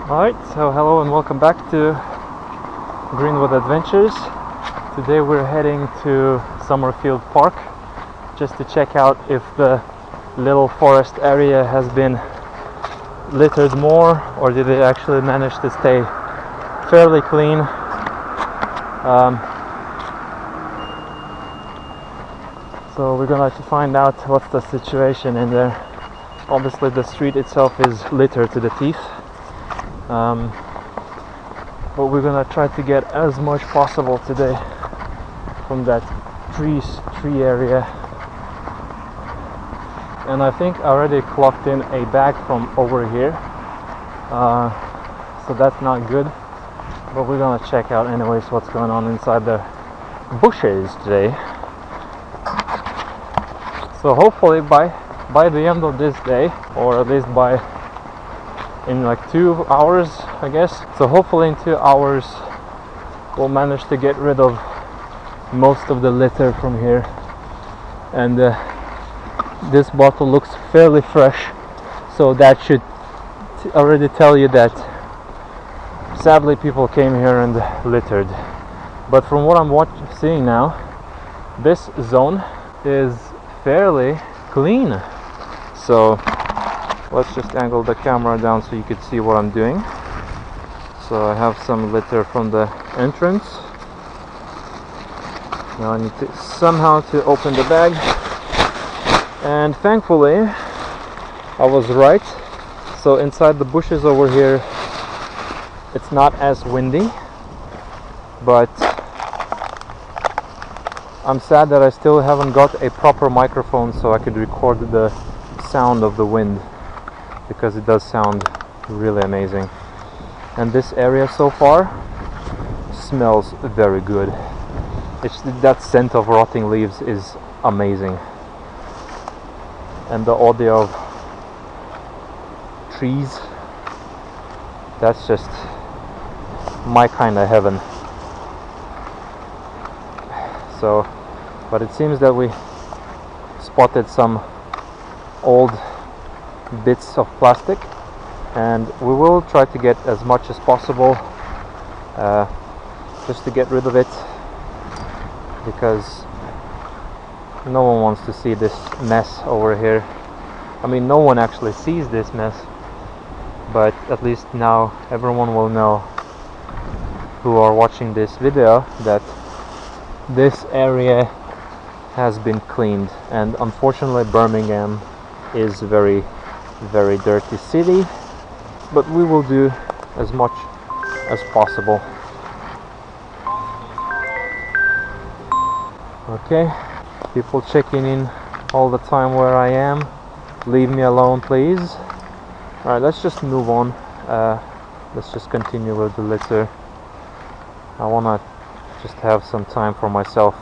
Alright, so hello and welcome back to Greenwood Adventures. Today we're heading to Summerfield Park just to check out if the little forest area has been littered more, or did it actually manage to stay fairly clean. So we're gonna find out what's the situation in there. Obviously the street itself is littered to the teeth. But we're gonna try to get as much possible today from that tree area. And I think I already clocked in a bag from over here, so that's not good, but we're gonna check out anyways what's going on inside the bushes today. So hopefully by the end of this day, or at least in like 2 hours, I guess. So hopefully in 2 hours we'll manage to get rid of most of the litter from here. And this bottle looks fairly fresh, so that should already tell you that sadly people came here and littered. But from what I'm seeing now, this zone is fairly clean. So let's just angle the camera down so you can see what I'm doing. So I have some litter from the entrance. Now I need to somehow open the bag. And thankfully I was right. So inside the bushes over here it's not as windy, but I'm sad that I still haven't got a proper microphone so I could record the sound of the wind, because it does sound really amazing. And this area so far smells very good. That scent of rotting leaves is amazing, and the audio of trees, that's just my kind of heaven. So, but it seems that we spotted some old bits of plastic, and we will try to get as much as possible just to get rid of it, because no one wants to see this mess over here. I mean, no one actually sees this mess, but at least now everyone will know who are watching this video that this area has been cleaned. And unfortunately Birmingham is a very dirty city, but we will do as much as possible. Okay, people checking in all the time where I am. Leave me alone, please. Alright, let's just move on. Let's just continue with the litter. I wanna just have some time for myself.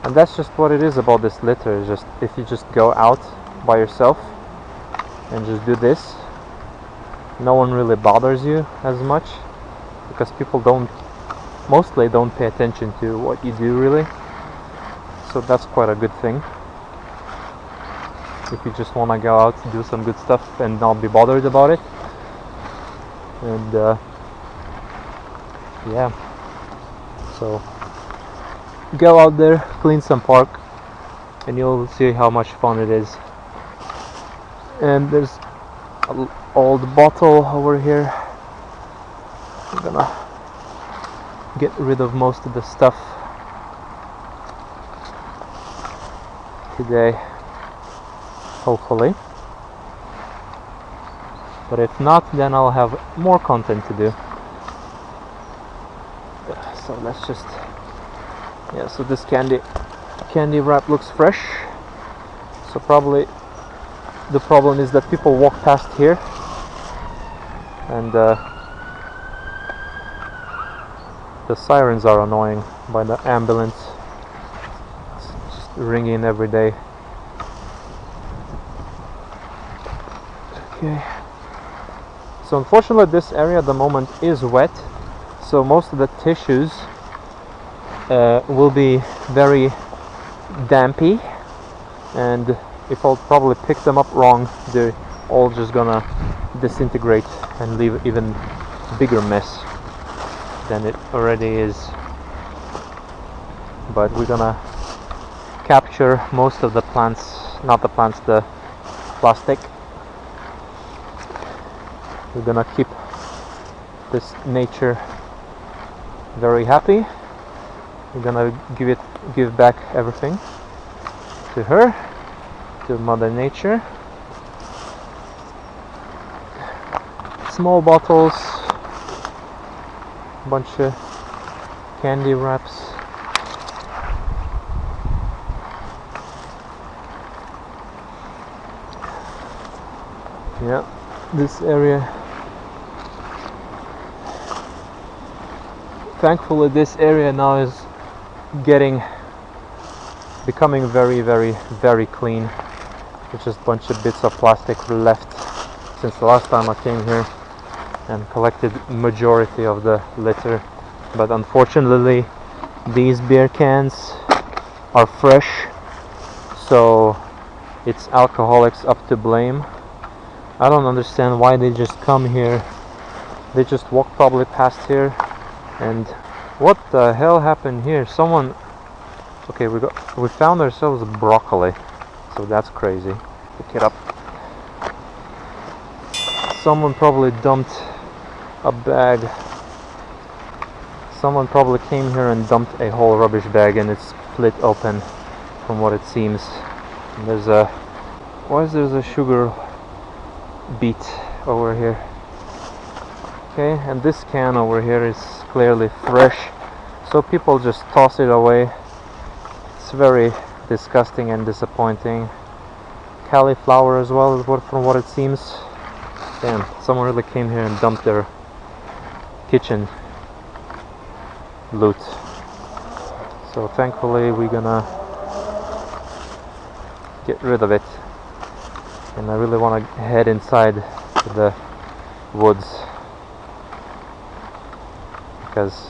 And that's just what it is about this litter. Is just if you just go out by yourself and just do this, no one really bothers you as much, because people mostly don't pay attention to what you do really. So that's quite a good thing. If you just want to go out and do some good stuff and not be bothered about it. And yeah, so go out there, clean some park, and you'll see how much fun it is. And there's an old bottle over here. I'm gonna get rid of most of the stuff today, hopefully. But if not, then I'll have more content to do. So let's just, yeah, so this candy wrap looks fresh. So probably the problem is that people walk past here, and the sirens are annoying by the ambulance. It's just ringing every day. Okay. So unfortunately this area at the moment is wet, so most of the tissues will be very dampy, and if I'll probably pick them up wrong, they're all just gonna disintegrate and leave even bigger mess than it already is. But we're gonna capture most of the plants, not the plants, the plastic. We're gonna keep this nature very happy. We're gonna give back everything to her, to Mother Nature. Small bottles, bunch of candy wraps. Yeah, this area, thankfully this area now is becoming very, very, very clean. It's just a bunch of bits of plastic left since the last time I came here and collected majority of the litter. But unfortunately these beer cans are fresh, so it's alcoholics up to blame. I don't understand why they just come here. They just walk probably past here. And what the hell happened here? Someone, okay, we found ourselves broccoli, so that's crazy. Pick it up. Someone probably dumped a bag. Someone probably came here and dumped a whole rubbish bag, and it's split open from what it seems. And there's a sugar beet over here. Okay, and this can over here is clearly fresh, so people just toss it away. It's very disgusting and disappointing. Cauliflower as well, from what it seems. Damn, someone really came here and dumped their kitchen loot. So thankfully we're gonna get rid of it. And I really want to head inside to the woods, because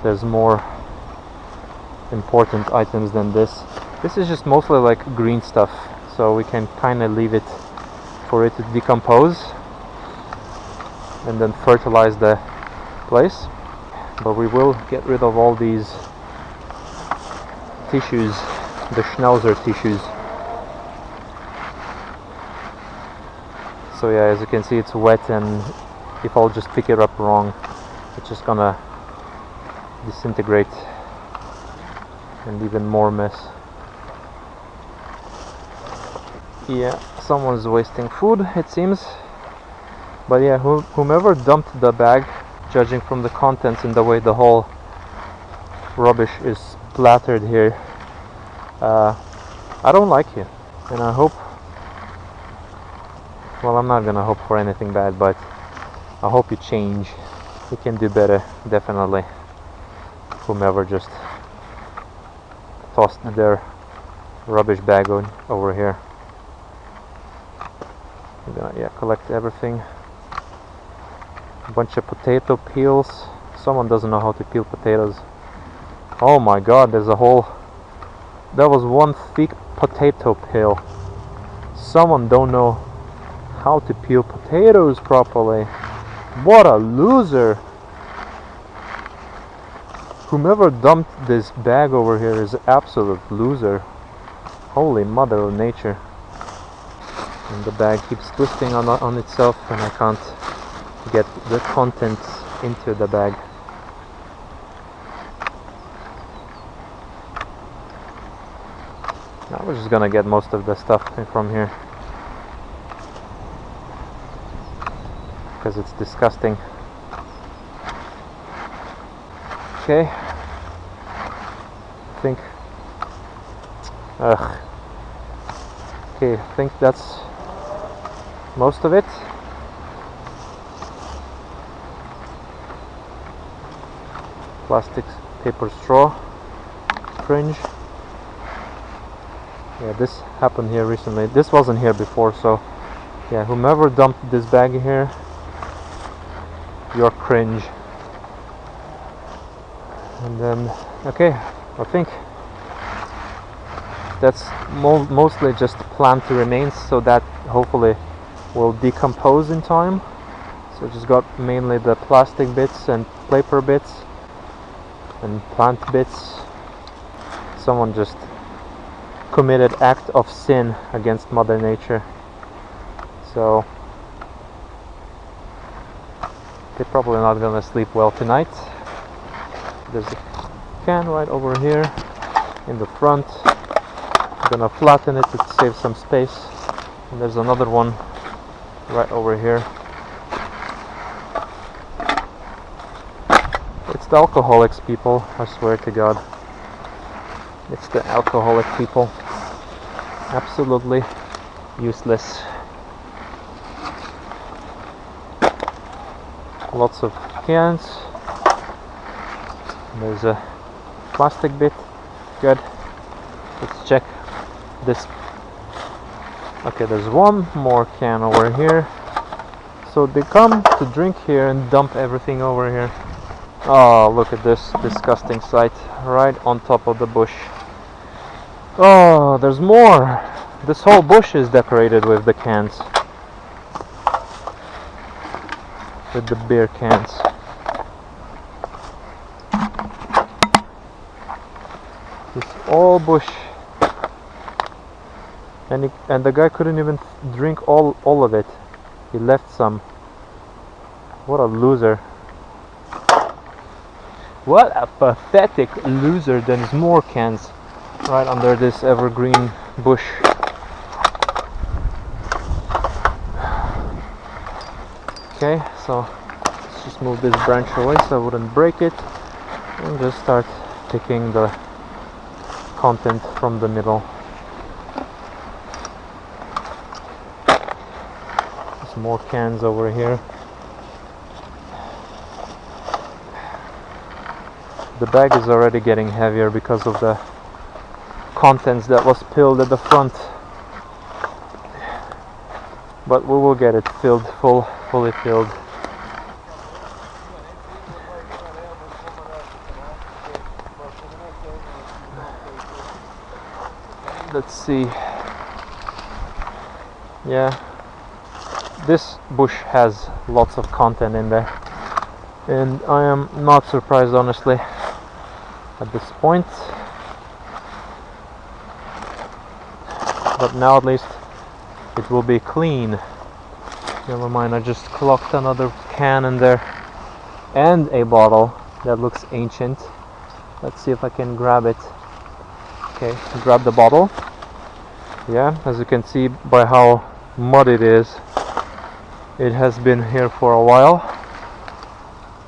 there's more important items than this. This is just mostly like green stuff, so we can kind of leave it for it to decompose and then fertilize the place. But we will get rid of all these tissues, the schnauzer tissues. So yeah, as you can see, it's wet, and if I'll just pick it up wrong, it's just gonna disintegrate and even more mess. Yeah, someone's wasting food, it seems. But yeah, whomever dumped the bag, judging from the contents and the way the whole rubbish is splattered here, I don't like you, and I hope, well, I'm not gonna hope for anything bad, but I hope you change. You can do better, definitely. Whomever just tossed their rubbish bag over here. I'm gonna, yeah, collect everything. A bunch of potato peels. Someone doesn't know how to peel potatoes. Oh my god, there's a whole... That was one thick potato peel. Someone don't know how to peel potatoes properly. What a loser! Whomever dumped this bag over here is an absolute loser. Holy mother of nature. And the bag keeps twisting on itself, and I can't get the contents into the bag. Now we're just gonna get most of the stuff from here, because it's disgusting. Okay, I think okay, I think that's most of it. Plastic, paper straw, fringe. Yeah, this happened here recently. This wasn't here before, so yeah, whomever dumped this bag here, you're cringe. And then, okay, I think that's mostly just plant remains, so that hopefully will decompose in time. So just got mainly the plastic bits and paper bits and plant bits. Someone just committed act of sin against Mother Nature. So they're probably not gonna sleep well tonight. There's a can right over here in the front. I'm gonna flatten it to save some space. And there's another one right over here. It's the alcoholics, people, I swear to God. It's the alcoholic people. Absolutely useless. Lots of cans. There's a plastic bit. Good. Let's check this. Okay, there's one more can over here. So they come to drink here and dump everything over here. Oh, look at this disgusting sight right on top of the bush. Oh, there's more. This whole bush is decorated with the cans. With the beer cans. This all bush. And the guy couldn't even drink all of it. He left some. What a loser. What a pathetic loser. There's more cans right under this evergreen bush. Okay, so let's just move this branch away so I wouldn't break it, and just start picking the content from the middle. There's more cans over here. The bag is already getting heavier because of the contents that was filled at the front, but we will get it filled, fully filled. Let's see. Yeah, this bush has lots of content in there, and I am not surprised, honestly, at this point. But now at least it will be clean. Never mind, I just clocked another can in there and a bottle that looks ancient. Let's see if I can grab it. Okay, grab the bottle. Yeah, as you can see by how muddy it is, it has been here for a while.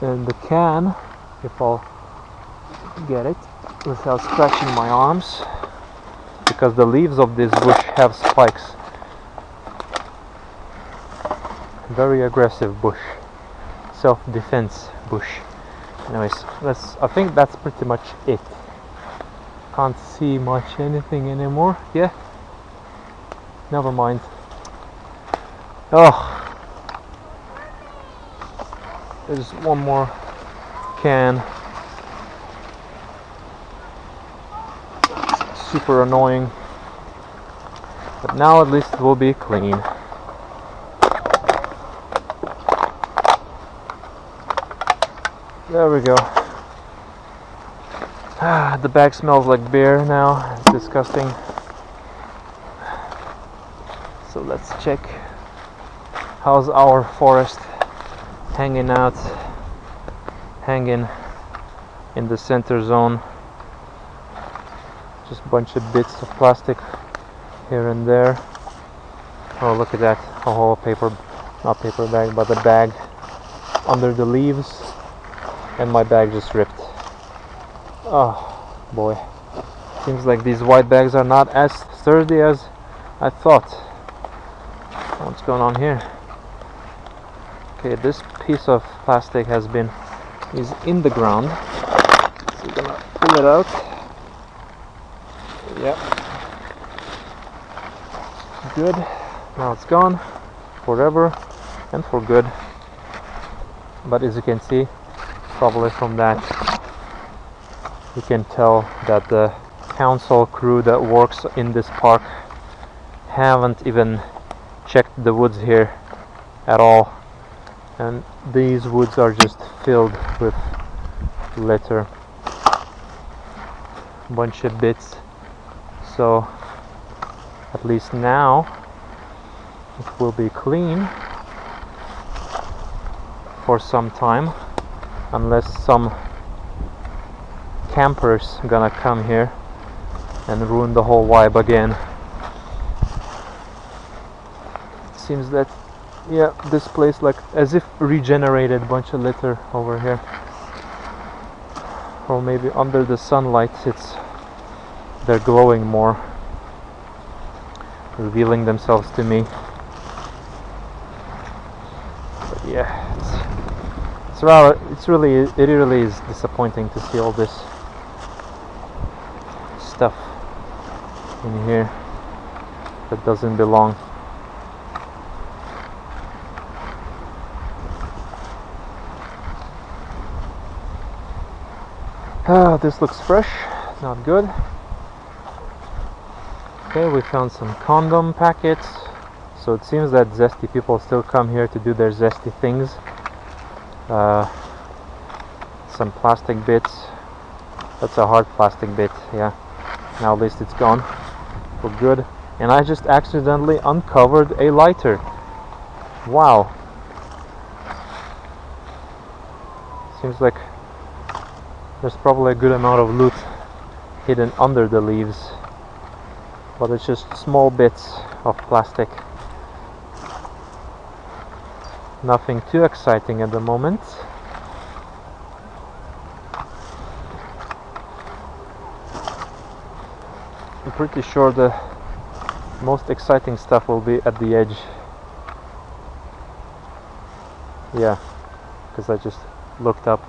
And the can, if I'll get it without scratching my arms, because the leaves of this bush have spikes. Very aggressive bush. Self-defense bush. Anyways, I think that's pretty much it. Can't see much anything anymore. Yeah? Never mind. Oh. There's one more can. Super annoying, but now at least it will be clean. There we go. The bag smells like beer now. It's disgusting. So let's check. How's our forest hanging out? Hanging in the center zone. Just a bunch of bits of plastic here and there. Oh, look at that. A whole paper, not paper bag, but a bag under the leaves. And my bag just ripped. Oh boy. Seems like these white bags are not as sturdy as I thought. What's going on here? Okay, this piece of plastic is in the ground. So we're gonna pull it out. Yep. Good. Now it's gone forever and for good. But as you can see, probably from that, you can tell that the council crew that works in this park haven't even checked the woods here at all, and these woods are just filled with litter, bunch of bits. So at least now it will be clean for some time, unless some campers gonna come here and ruin the whole vibe again. It seems that, yeah, this place like as if regenerated, bunch of litter over here, or maybe under the sunlight they're glowing more, revealing themselves to me. But yeah, it really is disappointing to see all this stuff in here that doesn't belong. This looks fresh, not good. Okay, we found some condom packets. So it seems that zesty people still come here to do their zesty things. Some plastic bits. That's a hard plastic bit, yeah. Now at least it's gone for good. And I just accidentally uncovered a lighter. Wow. Seems like there's probably a good amount of loot hidden under the leaves, but it's just small bits of plastic. Nothing too exciting at the moment. I'm pretty sure the most exciting stuff will be at the edge. Yeah, because I just looked up.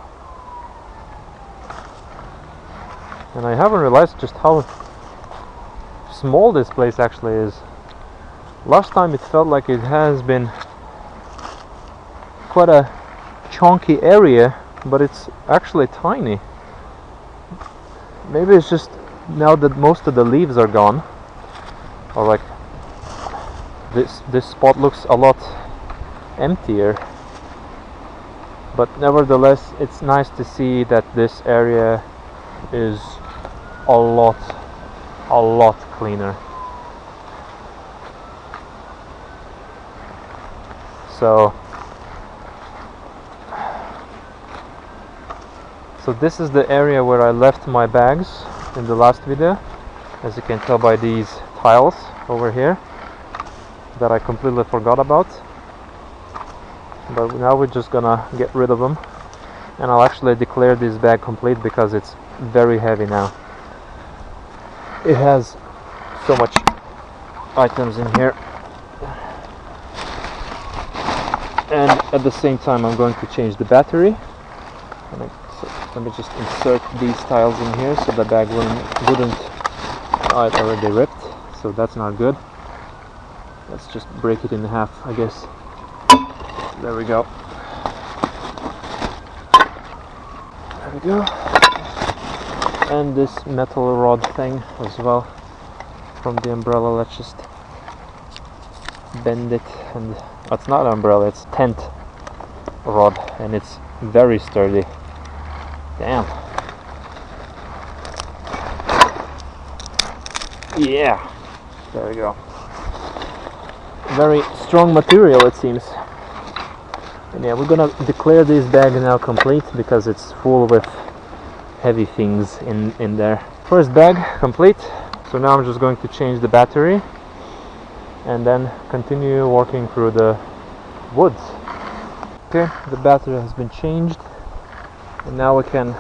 And I haven't realized just how small this place actually is. Last time it felt like it has been quite a chunky area, but it's actually tiny. Maybe it's just now that most of the leaves are gone, or like this spot looks a lot emptier. But nevertheless, it's nice to see that this area is a lot cleaner. So this is the area where I left my bags in the last video, as you can tell by these tiles over here that I completely forgot about. But now we're just gonna get rid of them, and I'll actually declare this bag complete because it's very heavy now. It has so much items in here, and at the same time I'm going to change the battery. So let me just insert these tiles in here so the bag wouldn't oh, it's already ripped, so that's not good. Let's just break it in half, I guess. There we go. There we go. And this metal rod thing as well from the umbrella. Let's just bend it, and it's not an umbrella, it's tent rod, and it's very sturdy. Damn. Yeah. There we go. Very strong material, it seems. And yeah, we're gonna declare this bag now complete because it's full with heavy things in there. First bag complete. So now I'm just going to change the battery and then continue walking through the woods. Okay, the battery has been changed, and now we can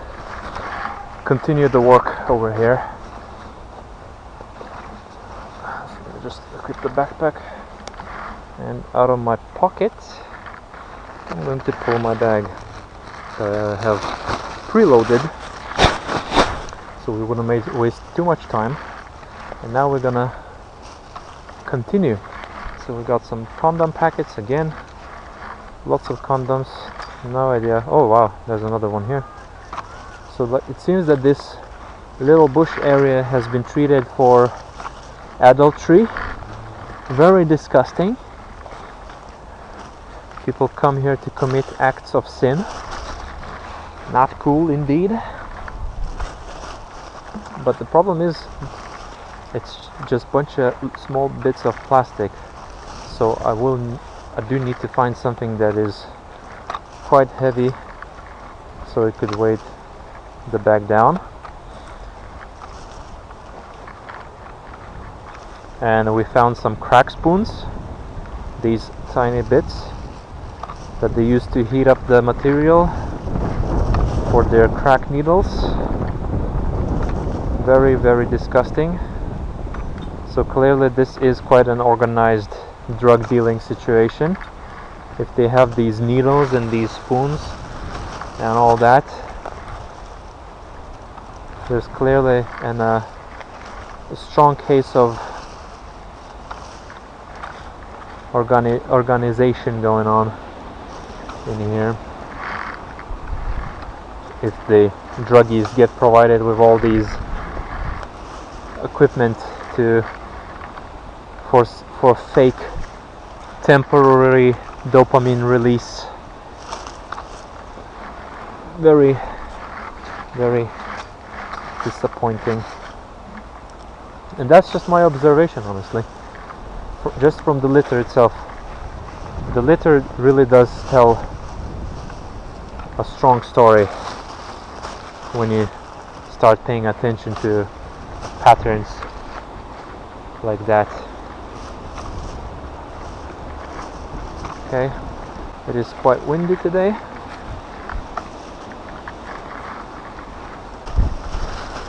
continue the work over here. So let me just equip the backpack, and out of my pocket I'm going to pull my bag that I have preloaded, so we wouldn't waste too much time. And now we're gonna continue. So we got some condom packets again, lots of condoms. No idea. Oh wow, there's another one here. So it seems that this little bush area has been treated for adultery. Very disgusting. People come here to commit acts of sin. Not cool indeed. But the problem is, it's just a bunch of small bits of plastic. So I do need to find something that is quite heavy, so it could weight the bag down. And we found some crack spoons, these tiny bits that they use to heat up the material for their crack needles. Very, very disgusting. So clearly this is quite an organized drug dealing situation. If they have these needles and these spoons and all that, there's clearly a strong case of organization going on in here. If the druggies get provided with all these equipment for fake temporary dopamine release. Very, very disappointing. And that's just my observation, honestly. Just from the litter itself. The litter really does tell a strong story when you start paying attention to patterns like that. Okay, it is quite windy today.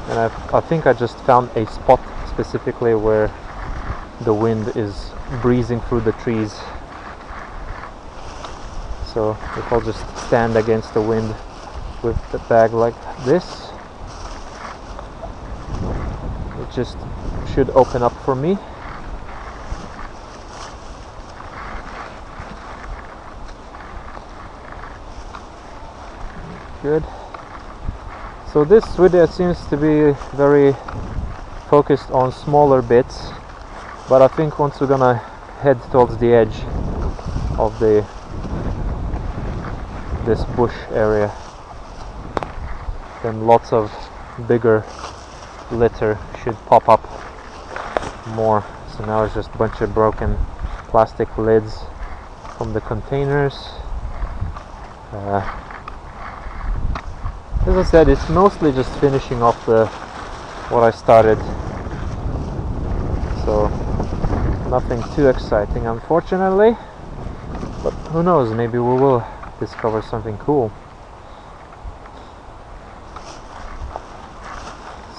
And I think I just found a spot specifically where the wind is breezing through the trees. So if I'll just stand against the wind with the bag like this, it just should open up for me. Good. So this video seems to be very focused on smaller bits, but I think once we're gonna head towards the edge of this bush area, then lots of bigger litter should pop up more. So now it's just a bunch of broken plastic lids from the containers. As I said, it's mostly just finishing off what I started, so nothing too exciting, unfortunately, but who knows, maybe we will discover something cool,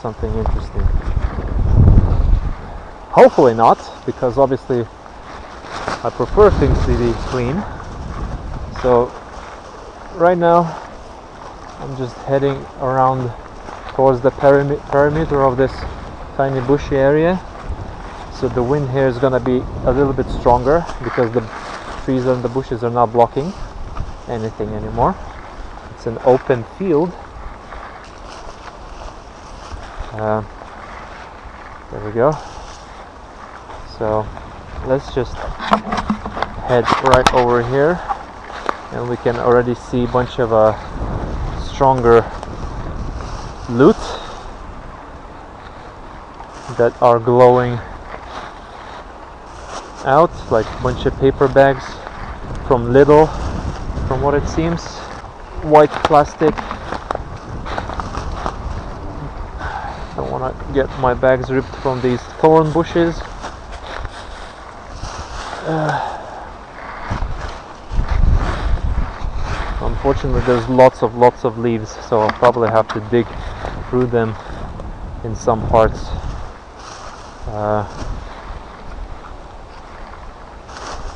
something interesting. Hopefully not, because obviously I prefer things to be clean. So right now I'm just heading around towards the perimeter of this tiny bushy area. So the wind here is gonna be a little bit stronger because the trees and the bushes are not blocking anything anymore. It's an open field. There we go. So let's just head right over here, and we can already see a bunch of stronger loot that are glowing out, like a bunch of paper bags from Lidl, from what it seems, white plastic. Don't want to get my bags ripped from these thorn bushes. Unfortunately, there's lots of leaves, so I'll probably have to dig through them in some parts.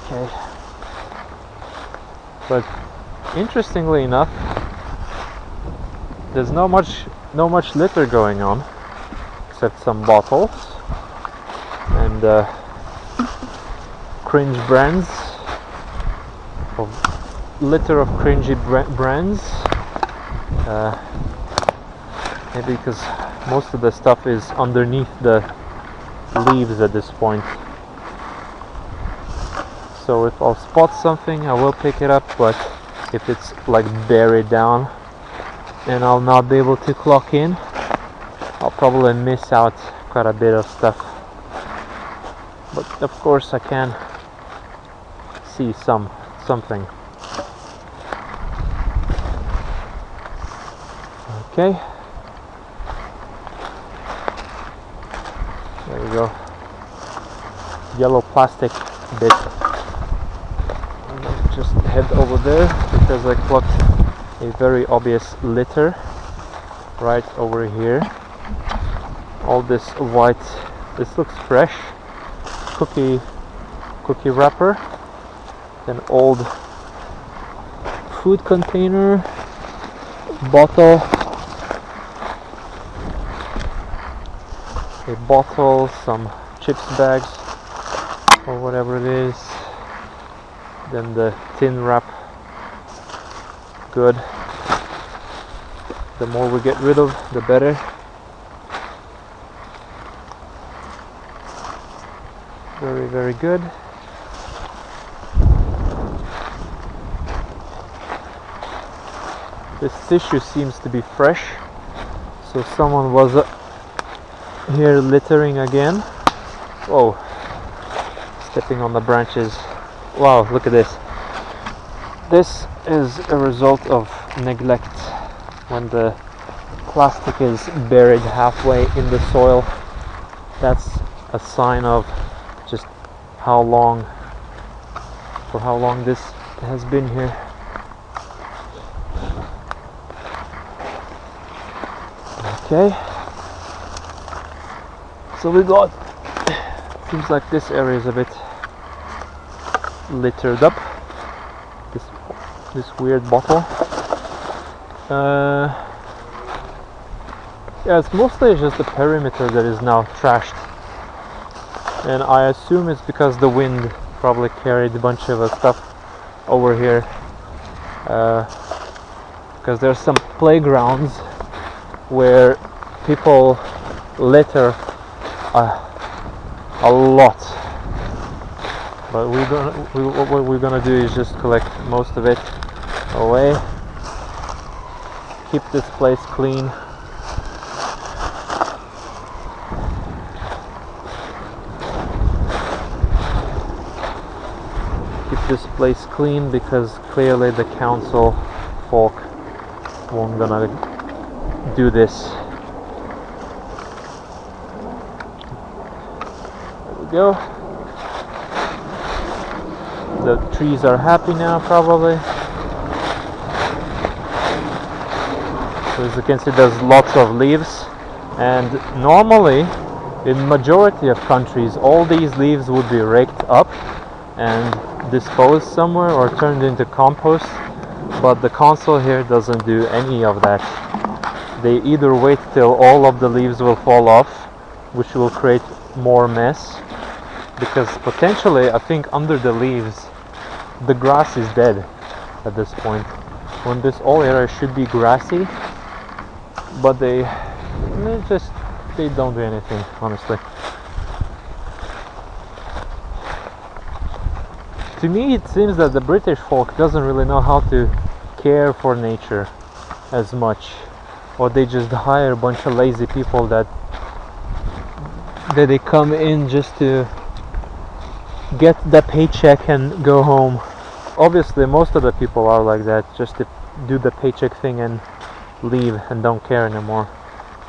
Okay, but interestingly enough, there's not much litter going on, except some bottles and cringe brands of litter of cringy brands. Maybe because most of the stuff is underneath the leaves at this point. So if I'll spot something, I will pick it up, but if it's like buried down and I'll not be able to clock in, I'll probably miss out quite a bit of stuff. But of course I can see something. Okay. There we go. Yellow plastic bit. I'll just head over there because I clocked a very obvious litter right over here. All this white, this looks fresh. Cookie wrapper. An old food container, bottle, a bottle, some chips bags or whatever it is, then the tin wrap. Good. The more we get rid of, the better. Very, very good. This tissue seems to be fresh, so someone was here littering again. Oh, stepping on the branches. Wow, look at this. This is a result of neglect. When the plastic is buried halfway in the soil, that's a sign of just how long this has been here. Okay, so we got, seems like this area is a bit littered up. This weird bottle. Yeah, it's mostly just the perimeter that is now trashed, and I assume it's because the wind probably carried a bunch of stuff over here, because there's some playgrounds where people litter a lot, but what we're gonna do is just collect most of it away, keep this place clean. Keep this place clean because clearly the council folk won't gonna do this. There we go. The trees are happy now, probably. So as you can see, there's lots of leaves, and normally in majority of countries all these leaves would be raked up and disposed somewhere or turned into compost, but the council here doesn't do any of that. They either wait till all of the leaves will fall off, which will create more mess, because potentially I think under the leaves the grass is dead at this point, when this whole area should be grassy, but they don't do anything, honestly. To me it seems that the British folk doesn't really know how to care for nature as much, or they just hire a bunch of lazy people that they come in just to get the paycheck and go home. Obviously most of the people are like that, just to do the paycheck thing and leave and don't care anymore.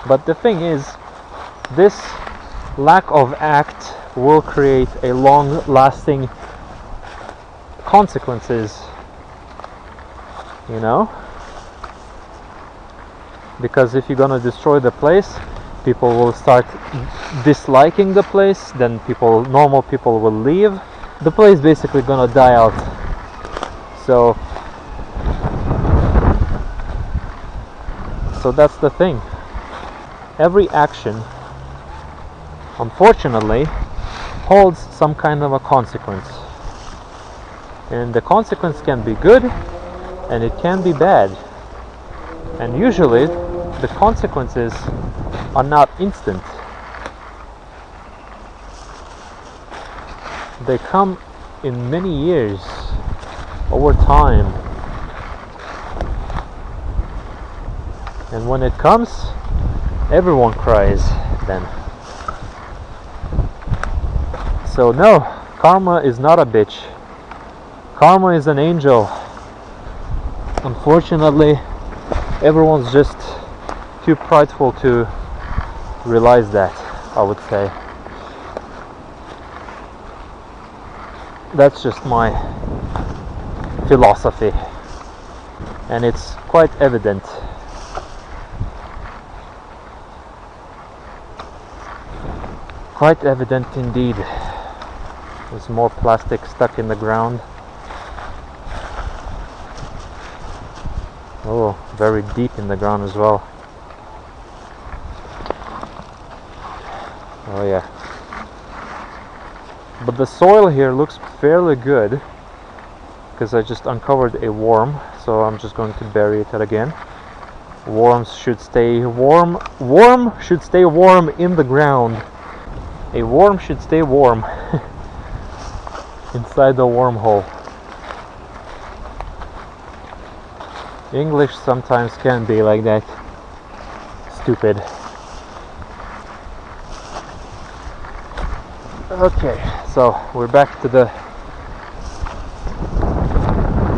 But the thing is, this lack of act will create a long-lasting consequences, you know, because if you're gonna destroy the place, people will start disliking the place, then normal people will leave, the place basically gonna die out. So that's the thing. Every action, unfortunately, holds some kind of a consequence, and the consequence can be good and it can be bad, and usually the consequences are not instant. They come in many years, over time. And when it comes, everyone cries then. So no, karma is not a bitch. Karma is an angel. Unfortunately, everyone's just too prideful to realize that, I would say. That's just my philosophy, and it's quite evident. Quite evident indeed. There's more plastic stuck in the ground. Oh, very deep in the ground as well. Oh yeah. But the soil here looks fairly good, because I just uncovered a worm, so I'm just going to bury it again. Worms should stay warm. Worm should stay warm in the ground. A worm should stay warm inside the wormhole. English sometimes can be like that. Stupid. Okay, so we're back to the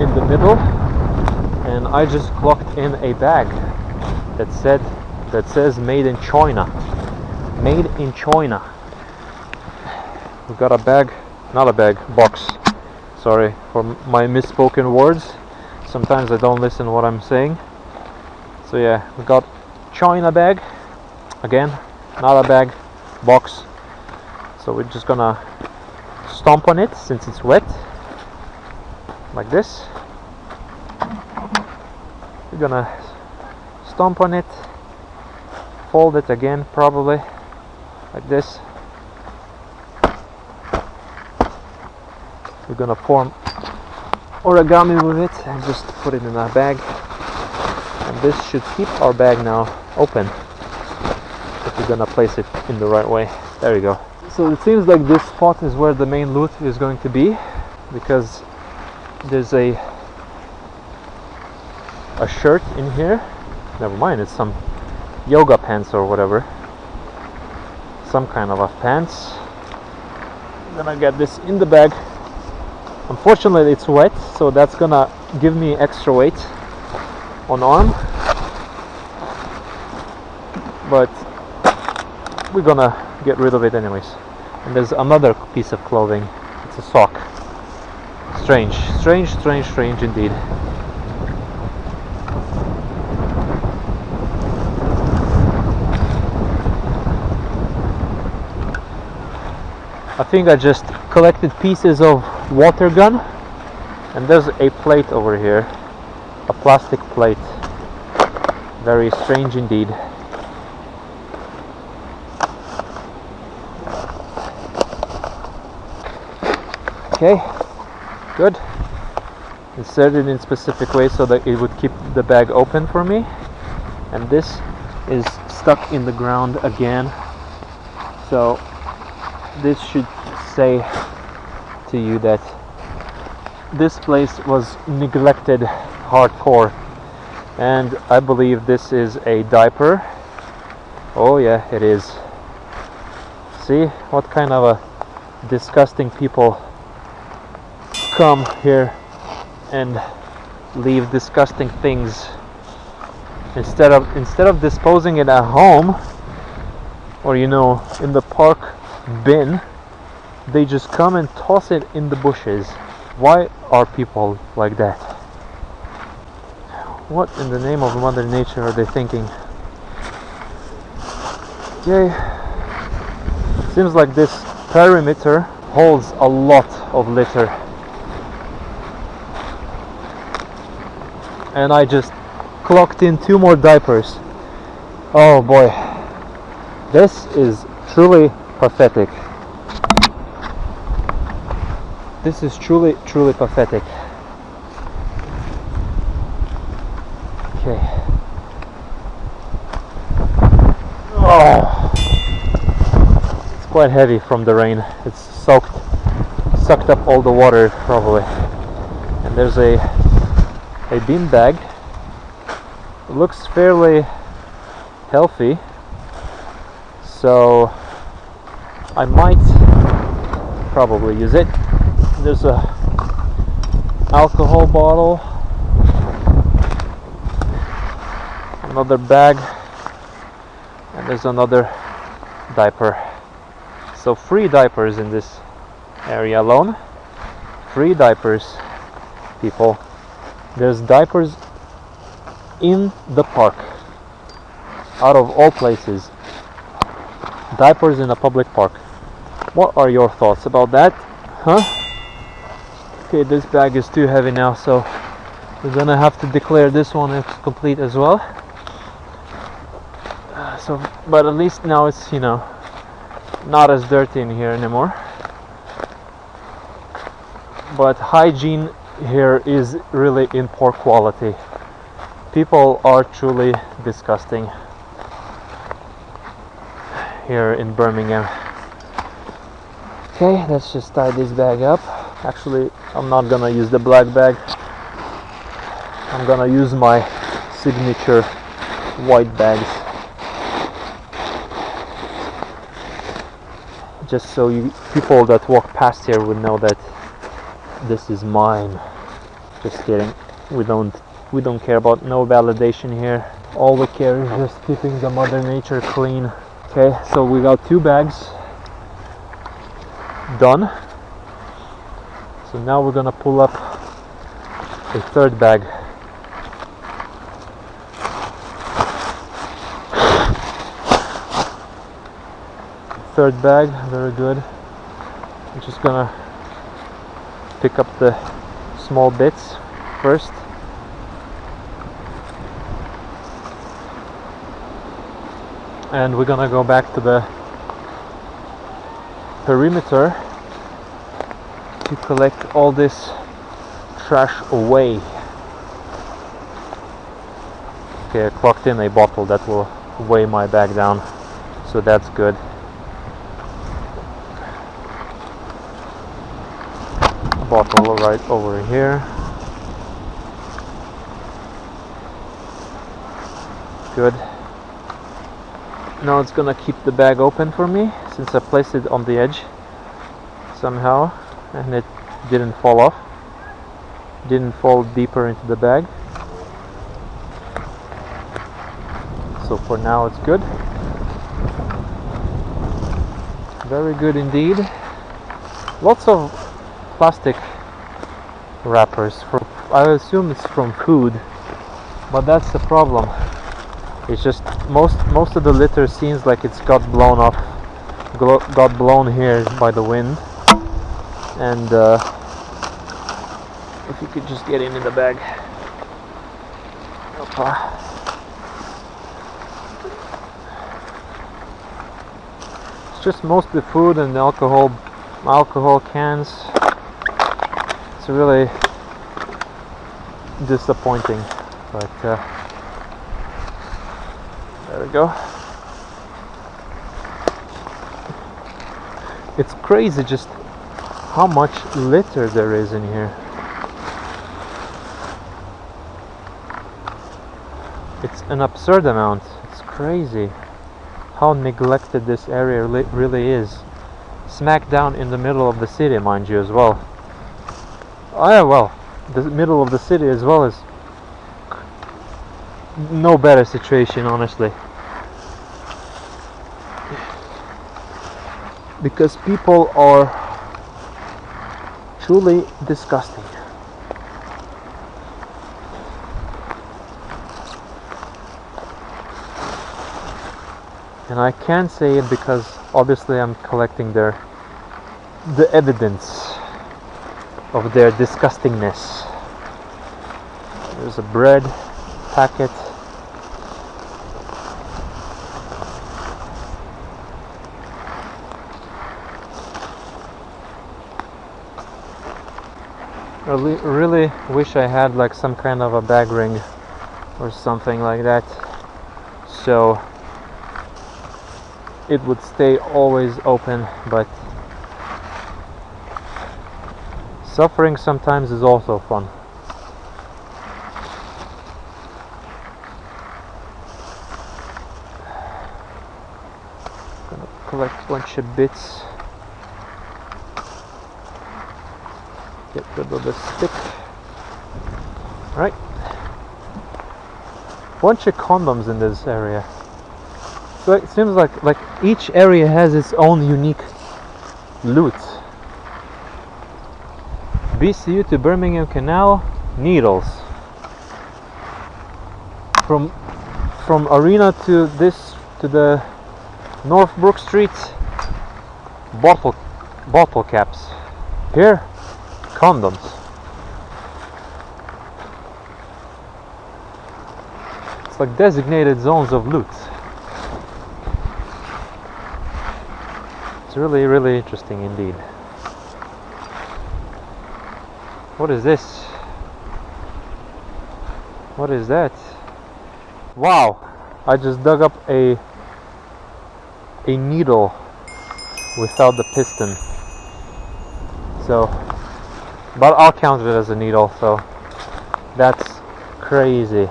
in the middle, and I just clocked in a bag that says made in China. Made in China. We got a bag, not a bag, box. Sorry for my misspoken words. Sometimes I don't listen to what I'm saying. So yeah, we got China bag. Again, not a bag, box. So we're just gonna stomp on it since it's wet. Like this. We're gonna stomp on it. Fold it again, probably. Like this. We're gonna form origami with it and just put it in our bag. And this should keep our bag now open if we're gonna place it in the right way. There you go. So it seems like this spot is where the main loot is going to be, because there's a shirt in here. Never mind, it's some yoga pants or whatever. Some kind of a pants. Then I get this in the bag. Unfortunately it's wet, so that's gonna give me extra weight on arm, but we're gonna get rid of it anyways. And there's another piece of clothing. It's a sock. Strange indeed. I think I just collected pieces of water gun, and there's a plate over here, a plastic plate. Very strange indeed. Okay, good. Insert it in specific way so that it would keep the bag open for me. And this is stuck in the ground again, so this should say to you that this place was neglected hardcore. And I believe this is a diaper. Oh yeah, it is. See what kind of a disgusting people come here and leave disgusting things. Instead of disposing it at home, or in the park bin, they just come and toss it in the bushes. Why are people like that? What in the name of Mother Nature are they thinking? Okay, seems like this perimeter holds a lot of litter, and I just clocked in 2 more diapers. Oh boy, this is truly pathetic. This is truly pathetic. Okay. Oh, it's quite heavy from the rain. It's sucked up all the water probably. And there's a bean bag. It looks fairly healthy, so I might probably use it. There's a alcohol bottle, another bag, and there's another diaper. So 3 diapers in this area alone. 3 diapers, people. There's diapers in the park, out of all places. Diapers in a public park. What are your thoughts about that? Huh? Okay, this bag is too heavy now, so we're gonna have to declare this one as complete as well. But at least now it's, you know, not as dirty in here anymore. But hygiene here is really in poor quality. People are truly disgusting here in Birmingham. Okay, let's just tie this bag up. Actually, I'm not gonna use the black bag. I'm gonna use my signature white bags. Just so people that walk past here would know that this is mine. Just kidding. We don't care about no validation here. All we care is just keeping the Mother Nature clean. Okay, so we got 2 bags done. So now we're gonna pull up a 3rd bag. Third bag, very good. I'm just gonna pick up the small bits first. And we're gonna go back to the perimeter to collect all this trash away. Okay, I clocked in a bottle that will weigh my bag down, so that's good. Bottle right over here. Good. Now it's gonna keep the bag open for me since I placed it on the edge somehow and it didn't fall off. Didn't fall deeper into the bag. So for now it's good. Very good indeed. Lots of plastic wrappers. I assume it's from food, but that's the problem. It's just most of the litter seems like it's got blown off, got blown here by the wind. And if you could just get in the bag. Opa. It's just mostly food and alcohol cans. It's really disappointing, but there we go. It's crazy just how much litter there is in here. It's an absurd amount. It's crazy how neglected this area really is. Smack down in the middle of the city, mind you, as well. Oh yeah, well, the middle of the city as well is no better situation, honestly. Because people are truly disgusting. And I can't say it because obviously I'm collecting the evidence of their disgustingness. There's a bread packet. I really wish I had like some kind of a bag ring or something like that, so it would stay always open, but Suffering sometimes is also fun. Gonna collect a bunch of bits. Get rid of the stick. Right. Bunch of condoms in this area. So it seems like each area has its own unique loot. BCU to Birmingham Canal, needles. From Arena to the Northbrook Street, bottle caps. Here, condoms. It's like designated zones of loot. It's really, really interesting indeed. What is this? What is that? Wow! I just dug up a needle without the piston. So, but I'll count it as a needle, so that's crazy.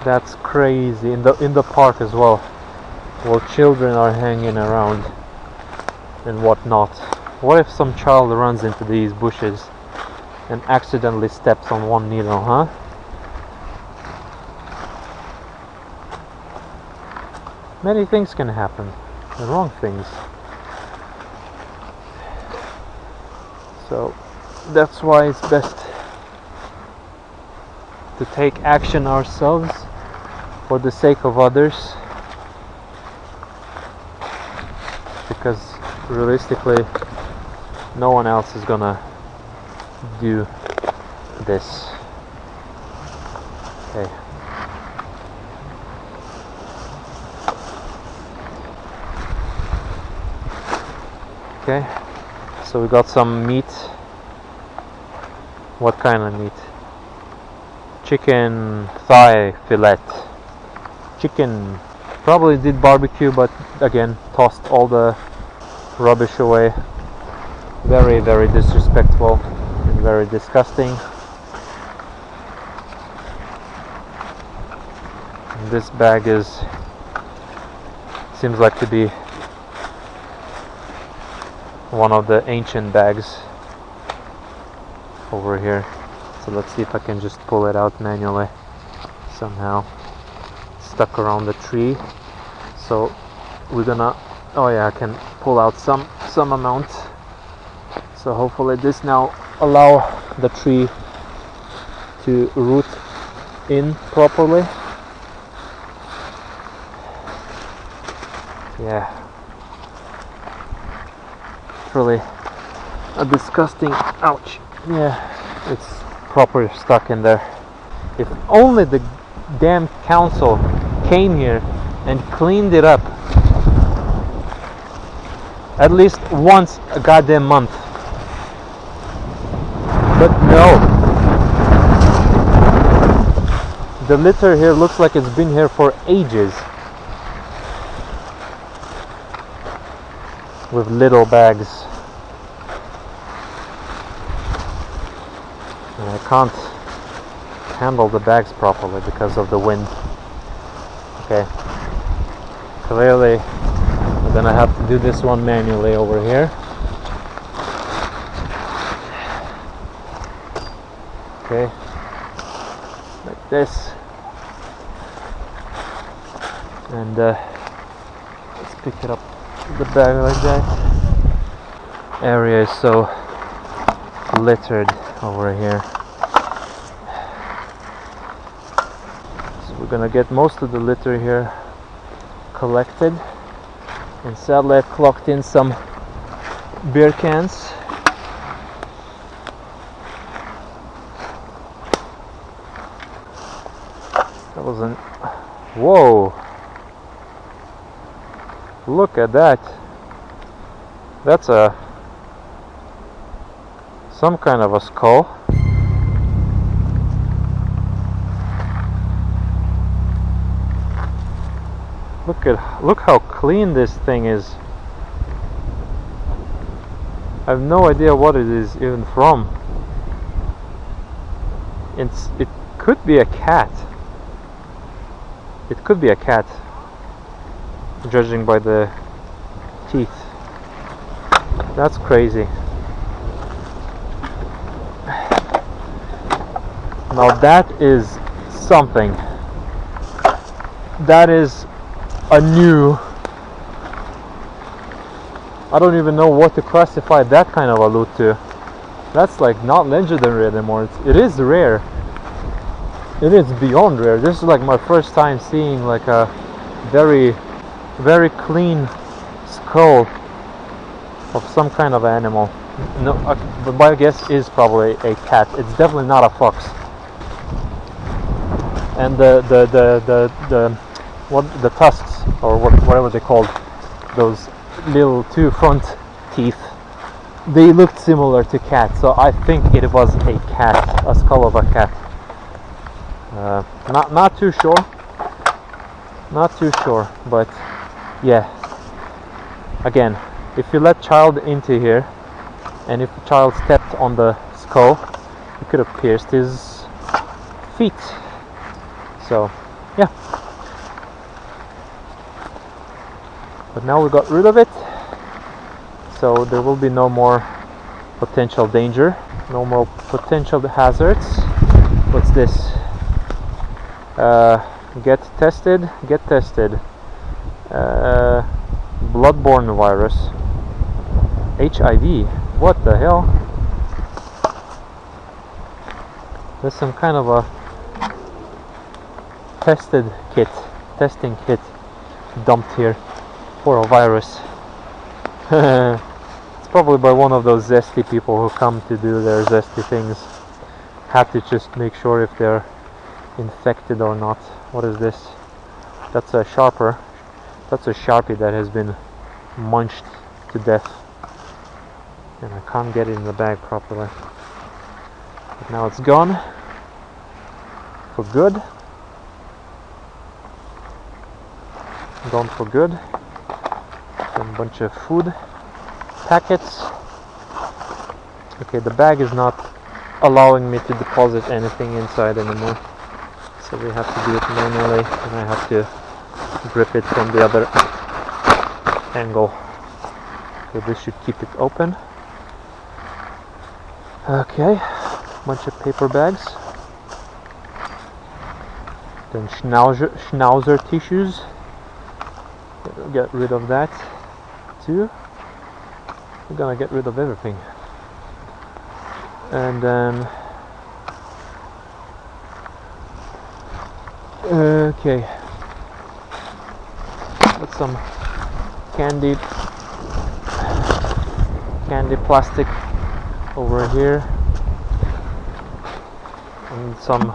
That's crazy. In the park as well, while children are hanging around and whatnot. What if some child runs into these bushes and accidentally steps on one needle, huh? Many things can happen, the wrong things. So that's why it's best to take action ourselves for the sake of others, because realistically no one else is gonna do this. Okay. Okay, so we got some meat. What kind of meat? Chicken thigh fillet. Chicken. Probably did barbecue, but again, tossed all the rubbish away. Very, very disrespectful and very disgusting. And this bag seems like to be one of the ancient bags over here. So let's see if I can just pull it out manually somehow. Stuck around the tree. So we're gonna, oh yeah, I can pull out some amount. So hopefully this now allow the tree to root in properly. Yeah. It's really a disgusting, ouch. Yeah, it's proper stuck in there. If only the damn council came here and cleaned it up at least once a goddamn month. But no. The litter here looks like it's been here for ages. With little bags. And I can't handle the bags properly because of the wind. Okay. Clearly I'm gonna have to do this one manually over here. Okay. Like this. And let's pick it up the bag like that. Area is so littered over here. So we're gonna get most of the litter here collected. And sadly I've clocked in some beer cans. That wasn't. Whoa! Look at that. That's some kind of a skull. Look how clean this thing is. I have no idea what it is even from. It could be a cat. It could be a cat, judging by the teeth. That's crazy. Now that is something. That is a new... I don't even know what to classify that kind of a loot to. That's like not legendary anymore. It is rare. It is beyond rare. This is like my first time seeing like a very, very clean skull of some kind of animal. No, but my guess is probably a cat. It's definitely not a fox. And the tusks, or whatever they're called, those little two front teeth, they looked similar to cats, so I think it was a cat, a skull of a cat. Not too sure, but yeah. Again, if you let child into here, and if the child stepped on the skull, it could have pierced his feet. So yeah. But now we got rid of it, so there will be no more potential danger, no more potential hazards. What's this? Get tested. Bloodborne virus. HIV. What the hell? There's some kind of a testing kit dumped here for a virus. It's probably by one of those zesty people who come to do their zesty things. Have to just make sure if they're infected or not. What is this? That's a sharper. That's a Sharpie that has been munched to death, and I can't get it in the bag properly. But now it's gone for good. Gone for good. Some bunch of food packets. Okay, the bag is not allowing me to deposit anything inside anymore, so we have to do it manually, and I have to grip it from the other angle. So this should keep it open. Okay, bunch of paper bags. Then schnauzer tissues. Get rid of that too. We're gonna get rid of everything. And then okay, put some candy plastic over here, and some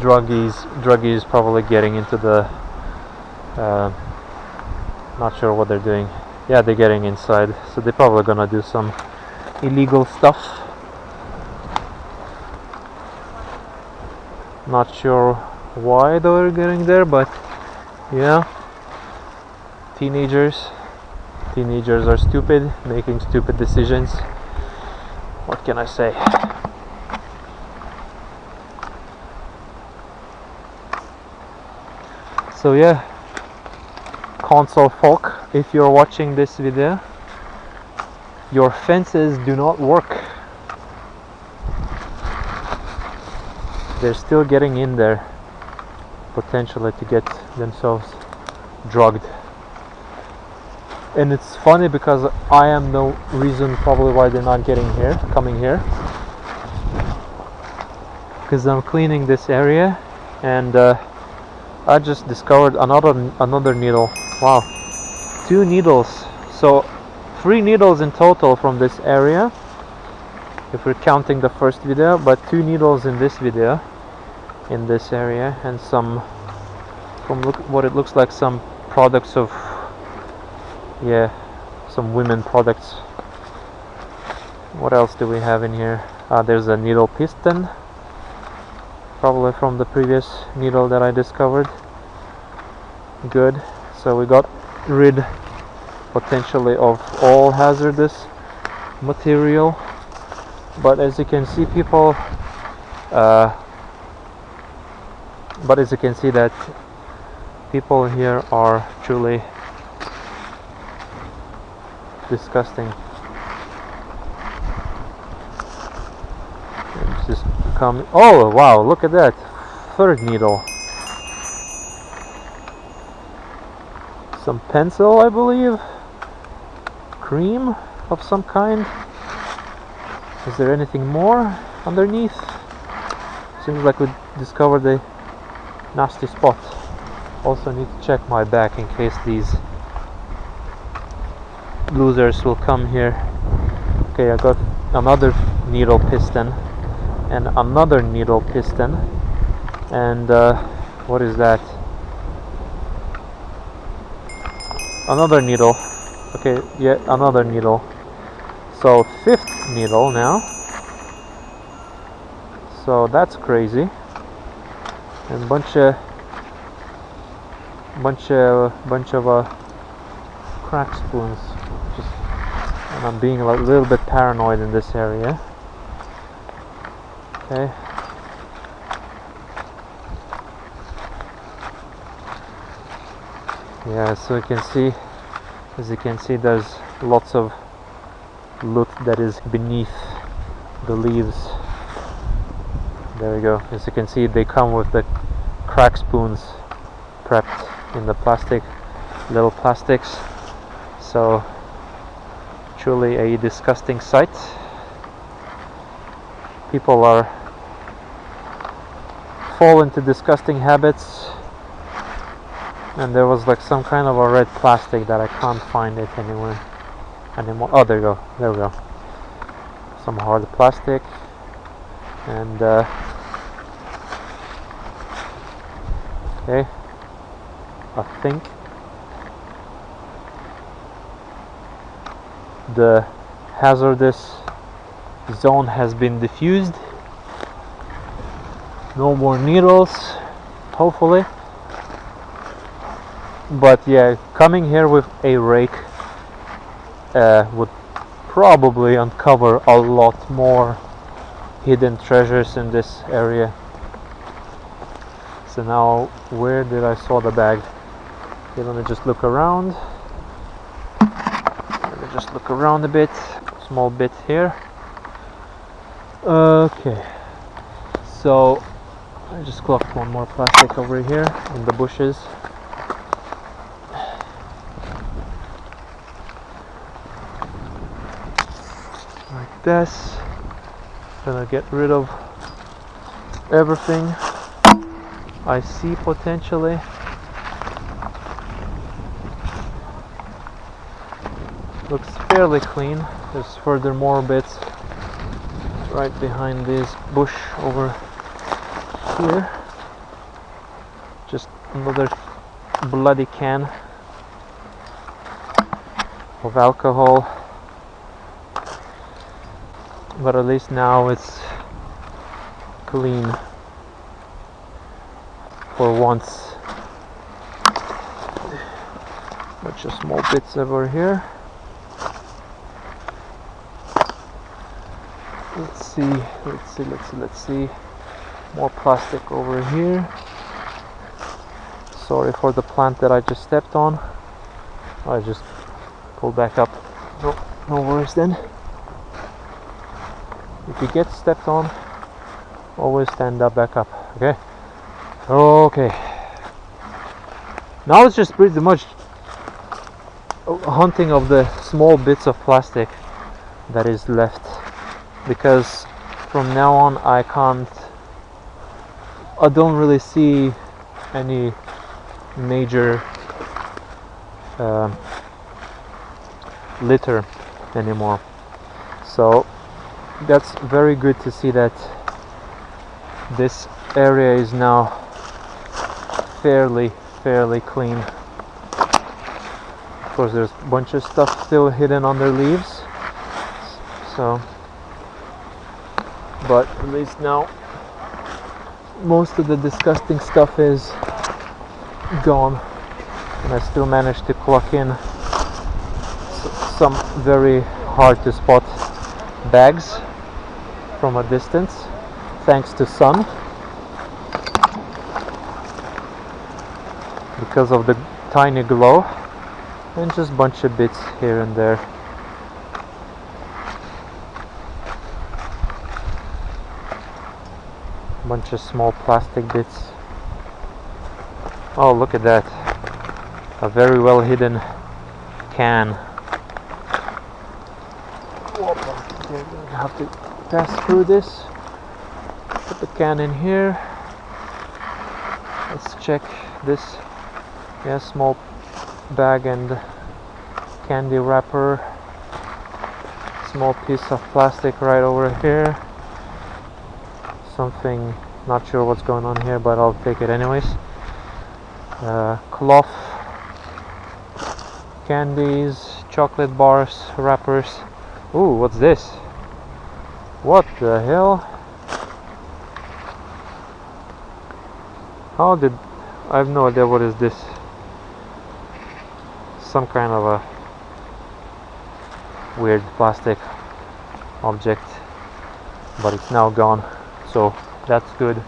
druggies probably getting into the not sure what they're doing. Yeah, they're getting inside, so they're probably gonna do some illegal stuff. Not sure why they're getting there, but yeah, teenagers are stupid, making stupid decisions. What can I say? So yeah, console folk, if you're watching this video, your fences do not work. They're still getting in there, potentially to get themselves drugged. And it's funny because I am no reason probably why they're not coming here. Because I'm cleaning this area, and I just discovered another needle. Wow, 2 needles. So 3 needles in total from this area, if we're counting the first video, but 2 needles in this video, in this area, and some, from what it looks like, some products of, yeah, some women products. What else do we have in here? There's a needle piston, probably from the previous needle that I discovered. Good. So we got rid potentially of all hazardous material, but as you can see that people here are truly disgusting. It's just oh wow, look at that third needle. Some pencil, I believe. Cream of some kind. Is there anything more underneath? Seems like we discovered a nasty spot. Also need to check my back in case these losers will come here. Okay, I got another needle piston and another needle piston, and what is that? Another needle. Okay, yet another needle. So 5th needle now. So that's crazy. And bunch of crack spoons. And I'm being a little bit paranoid in this area. Okay. Yeah, so you can see, as you can see, there's lots of loot that is beneath the leaves. There we go. As you can see, they come with the crack spoons prepped in the little plastics. So truly a disgusting sight. People fall into disgusting habits, and there was like some kind of a red plastic that I can't find it anywhere anymore. Oh, there we go. There we go. Some hard plastic, and okay, I think the hazardous zone has been diffused. No more needles, hopefully. But yeah, coming here with a rake would probably uncover a lot more hidden treasures in this area. So now, where did I saw the bag? Okay, let me just look around. Let me just look around a bit. Small bit here. Okay. So I just clocked one more plastic over here in the bushes. Like this. Gonna get rid of everything I see potentially. Looks fairly clean. There's further more bits right behind this bush over here. Just another bloody can of alcohol. But at least now it's clean for once. Bunch of small bits over here. Let's see. More plastic over here. Sorry for the plant that I just stepped on. I just pulled back up. No worries then. If you get stepped on, always stand up, back up. Okay. Now it's just pretty much hunting of the small bits of plastic that is left, because from now on I don't really see any major litter anymore. So that's very good to see that this area is now fairly clean. Of course, there's a bunch of stuff still hidden under leaves, so, but at least now most of the disgusting stuff is gone, and I still managed to clock in some very hard to spot bags from a distance, thanks to sun, because of the tiny glow, and just bunch of bits here and there. Bunch of small plastic bits. Oh, look at that. A very well hidden can. I have to pass through this. Put the can in here. Let's check this. Yeah, small bag and candy wrapper. Small piece of plastic right over here. Something, not sure what's going on here, but I'll take it anyways. Cloth, candies, chocolate bars, wrappers. Ooh, what's this? What the hell? I have no idea what is this. Some kind of a weird plastic object, but it's now gone, so that's good.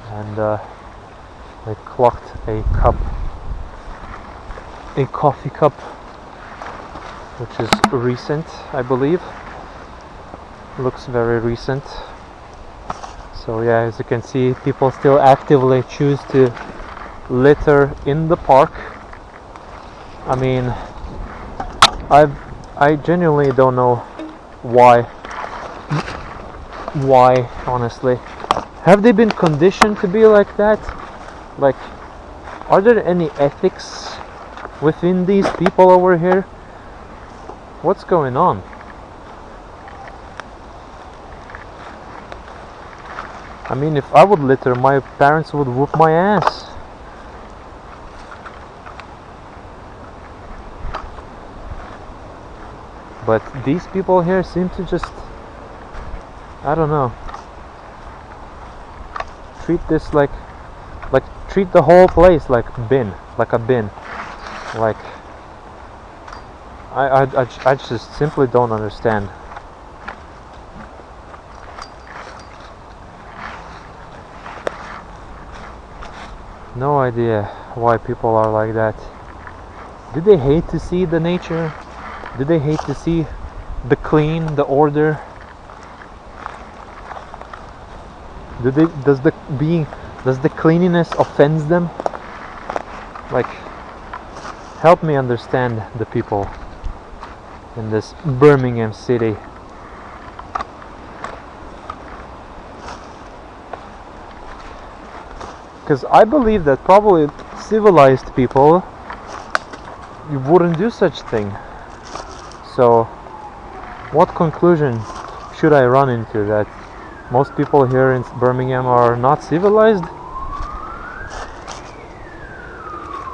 And I clocked a coffee cup, which is recent, I believe. Looks very recent. So yeah, as you can see, people still actively choose to litter in the park. I mean, I genuinely don't know why, honestly. Have they been conditioned to be like that? Like, are there any ethics within these people over here? What's going on? I mean, if I would litter, my parents would whoop my ass. But these people here seem to just, I don't know, treat this like treat the whole place like a bin. Like, I just simply don't understand. No idea why people are like that. Do they hate to see the nature? Do they hate to see the clean, the order? Does the cleanliness offends them? Like, help me understand the people in this Birmingham city. Because I believe that probably civilized people wouldn't do such thing. So, what conclusion should I run into? That most people here in Birmingham are not civilized?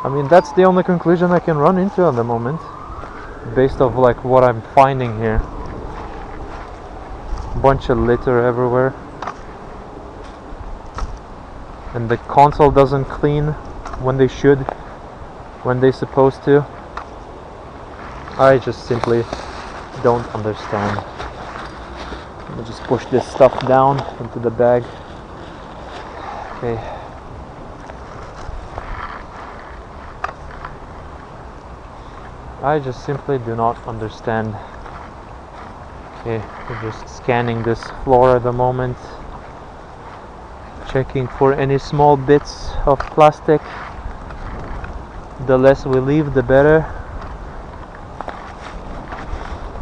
I mean, that's the only conclusion I can run into at the moment, based off like what I'm finding here. Bunch of litter everywhere. And the console doesn't clean when they should, when they're supposed to. I just simply don't understand. Let me just push this stuff down into the bag. Okay. I just simply do not understand. Okay, we're just scanning this floor at the moment, checking for any small bits of plastic. The less we leave, the better.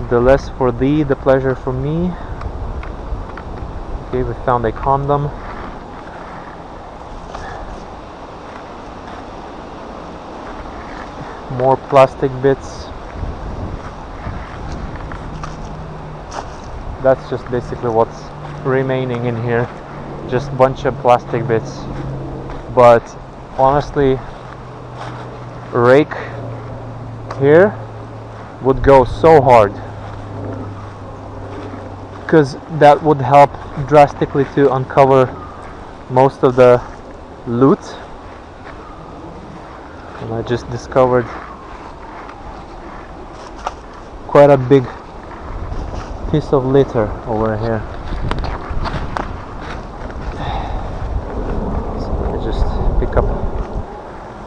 The less for thee, the pleasure for me. Okay, we found a condom. More plastic bits. That's just basically what's remaining in here. Just bunch of plastic bits. But honestly, rake here would go so hard, because that would help drastically to uncover most of the loot. And I just discovered quite a big piece of litter over here. So let me just pick up.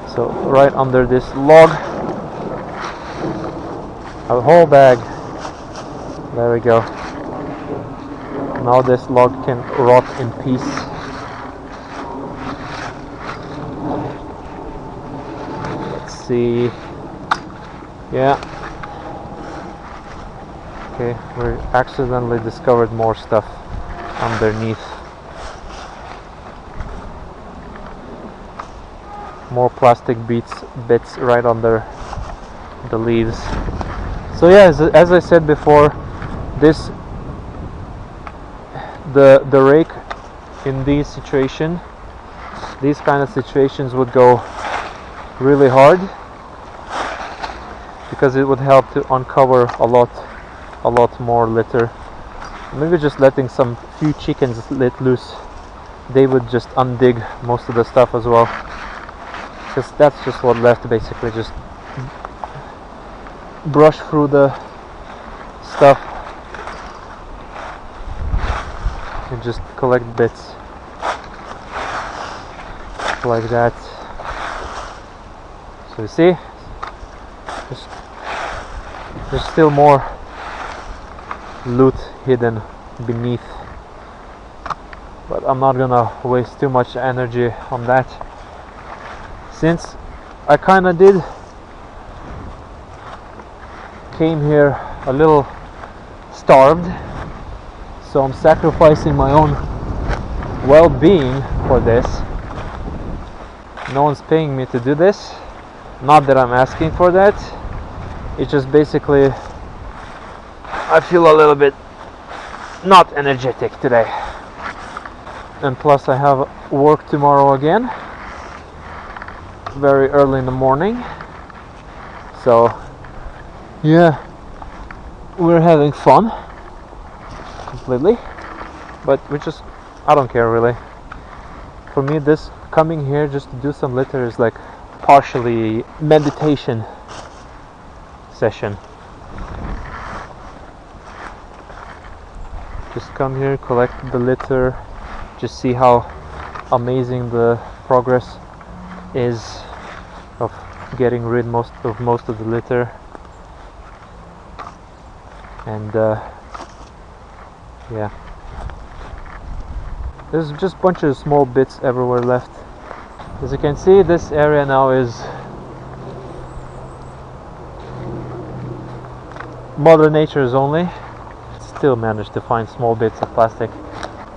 So right under this log, a whole bag. There we go. Now this log can rot in peace. Let's see. Yeah. Okay, we accidentally discovered more stuff underneath. More plastic bits right under the leaves. So yeah, as I said before, the rake in these kind of situations would go really hard, because it would help to uncover a lot more litter. Maybe just letting some few chickens let loose, they would just undig most of the stuff as well, because that's just what left. Basically just brush through the stuff and just collect bits like that. So you see, there's still more loot hidden beneath, but I'm not gonna waste too much energy on that, since I kinda came here a little starved, so I'm sacrificing my own well-being for this. No one's paying me to do this, not that I'm asking for that. It's just basically I feel a little bit not energetic today, and plus I have work tomorrow again, very early in the morning. So yeah, we're having fun completely, but I don't care really. For me, this coming here just to do some litter is like partially meditation session. Just come here, collect the litter, just see how amazing the progress is of getting rid most of the litter. And yeah, there's just a bunch of small bits everywhere left. As you can see, this area now is Mother Nature's only. Still managed to find small bits of plastic,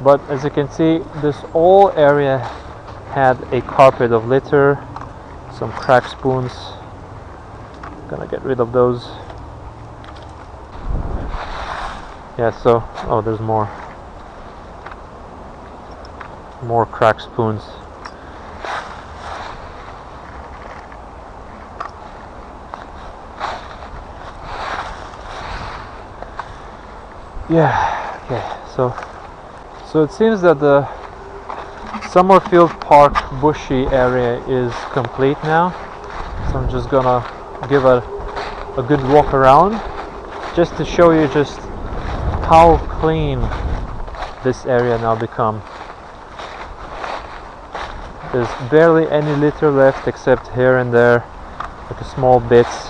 but as you can see, this whole area had a carpet of litter, some cracked spoons. Gonna get rid of those. Yeah, so oh, there's more cracked spoons. Yeah, okay, so it seems that the Summerfield Park bushy area is complete now, so I'm just gonna give a good walk around just to show you just how clean this area now become. There's barely any litter left except here and there, like small bits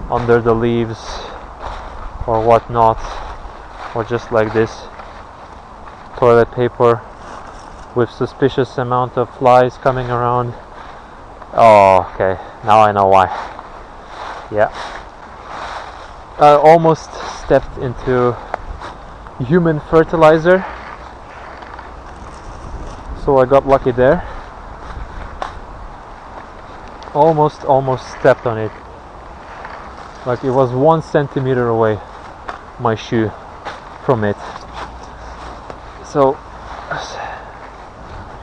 under the leaves or whatnot, or just like this toilet paper with suspicious amount of flies coming around. Oh, okay, now I know why. Yeah, I almost stepped into human fertilizer, so I got lucky there. Almost stepped on it, like it was 1 centimeter away, my shoe, from it. So